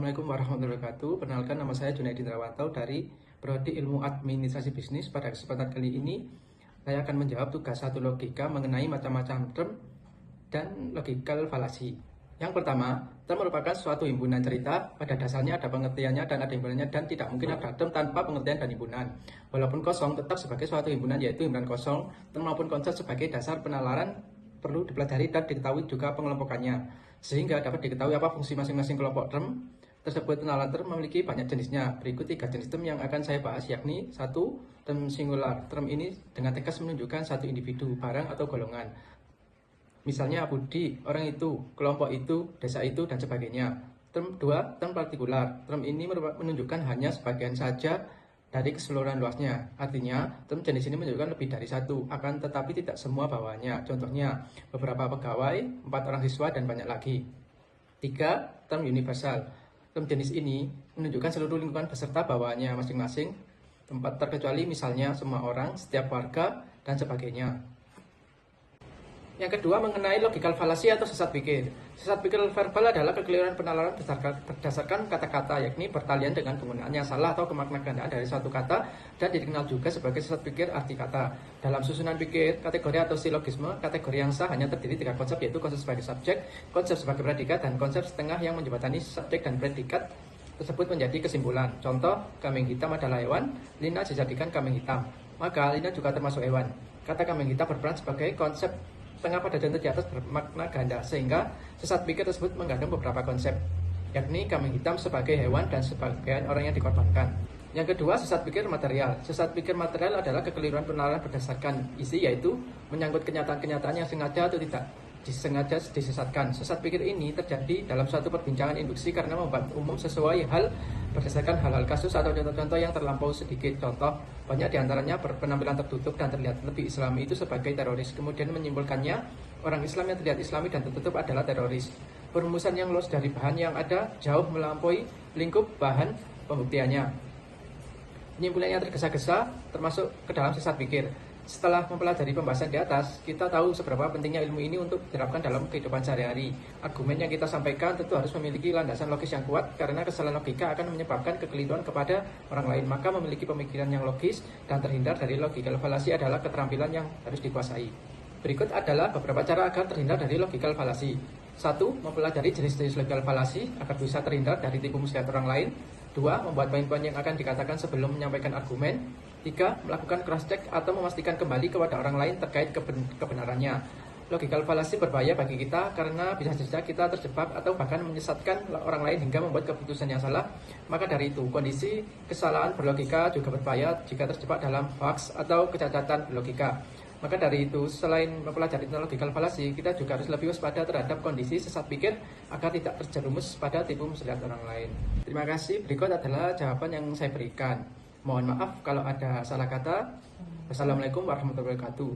Assalamualaikum warahmatullahi wabarakatuh. Perkenalkan, nama saya Junaidi Trawanto dari Prodi Ilmu Administrasi Bisnis. Pada kesempatan kali ini, saya akan menjawab tugas satu logika mengenai macam-macam term dan logical fallacy. Yang pertama, term merupakan suatu himpunan cerita. Pada dasarnya ada pengertiannya dan ada himpunannya, dan tidak mungkin ada term tanpa pengertian dan himpunan. Walaupun kosong, tetap sebagai suatu himpunan, yaitu himpunan kosong. Term maupun konsep sebagai dasar penalaran perlu dipelajari dan diketahui juga pengelompokannya, sehingga dapat diketahui apa fungsi masing-masing kelompok term tersebut. Penalaran term memiliki banyak jenisnya. Berikut 3 jenis term yang akan saya bahas, yakni 1. Term singular. Term ini dengan tegas menunjukkan satu individu, barang, atau golongan. Misalnya Budi, orang itu, kelompok itu, desa itu, dan sebagainya. Term 2. Term partikular. Term ini menunjukkan hanya sebagian saja dari keseluruhan luasnya. Artinya, term jenis ini menunjukkan lebih dari satu, akan tetapi tidak semua bawahannya. Contohnya, beberapa pegawai, 4 orang siswa, dan banyak lagi. 3. Term universal. Term jenis ini menunjukkan seluruh lingkungan beserta bawahannya masing-masing, tempat terkecuali, misalnya semua orang, setiap warga, dan sebagainya. Yang kedua, mengenai logical fallacy atau sesat pikir. Sesat pikir verbal adalah kekeliruan penalaran berdasarkan kata-kata, yakni pertalian dengan penggunaan yang salah atau kemaknagandaan dari suatu kata, dan dikenal juga sebagai sesat pikir arti kata. Dalam susunan pikir, kategori atau silogisme, kategori yang sah hanya terdiri 3 konsep, yaitu konsep sebagai subjek, konsep sebagai predikat, dan konsep setengah yang menjembatani subjek dan predikat tersebut menjadi kesimpulan. Contoh, kambing hitam adalah hewan, Lina dijadikan kambing hitam, maka Lina juga termasuk hewan. Kata kambing hitam berperan sebagai konsep setengah pada contoh di atas bermakna ganda, sehingga sesat pikir tersebut mengandung beberapa konsep, yakni kambing hitam sebagai hewan dan sebagian orang yang dikorbankan. Yang kedua, sesat pikir material. Sesat pikir material adalah kekeliruan penalaran berdasarkan isi, yaitu menyangkut kenyataan-kenyataan yang sengaja atau tidak disengaja disesatkan. Sesat pikir ini terjadi dalam suatu perbincangan induksi karena membuat umum sesuai hal berdasarkan hal-hal kasus atau contoh-contoh yang terlampau sedikit. Contoh, banyak diantaranya berpenampilan tertutup dan terlihat lebih islami itu sebagai teroris. Kemudian menyimpulkannya, orang Islam yang terlihat islami dan tertutup adalah teroris. Perumusan yang luas dari bahan yang ada jauh melampaui lingkup bahan pembuktiannya. Penyimpulan yang tergesa-gesa termasuk ke dalam sesat pikir. Setelah mempelajari pembahasan di atas, kita tahu seberapa pentingnya ilmu ini untuk diterapkan dalam kehidupan sehari-hari. Argumen yang kita sampaikan tentu harus memiliki landasan logis yang kuat, karena kesalahan logika akan menyebabkan kekeliruan kepada orang lain. Maka memiliki pemikiran yang logis dan terhindar dari logical fallacy adalah keterampilan yang harus dikuasai. Berikut adalah beberapa cara agar terhindar dari logical fallacy. 1. Mempelajari jenis-jenis logical fallacy agar bisa terhindar dari tipu muslihat orang lain. 2. Membuat poin-poin yang akan dikatakan sebelum menyampaikan argumen. 3. Melakukan cross-check atau memastikan kembali kepada orang lain terkait kebenarannya. Logical fallacy berbahaya bagi kita karena bisa saja kita terjebak atau bahkan menyesatkan orang lain hingga membuat keputusan yang salah. Maka dari itu, kondisi kesalahan berlogika juga berbahaya jika terjebak dalam hoax atau kecacatan berlogika. Maka dari itu, selain mempelajari tentang logical fallacy, kita juga harus lebih waspada terhadap kondisi sesat pikir agar tidak terjerumus pada tipu muslihat orang lain. Terima kasih. Berikut adalah jawaban yang saya berikan. Mohon maaf kalau ada salah kata. Wassalamualaikum warahmatullahi wabarakatuh.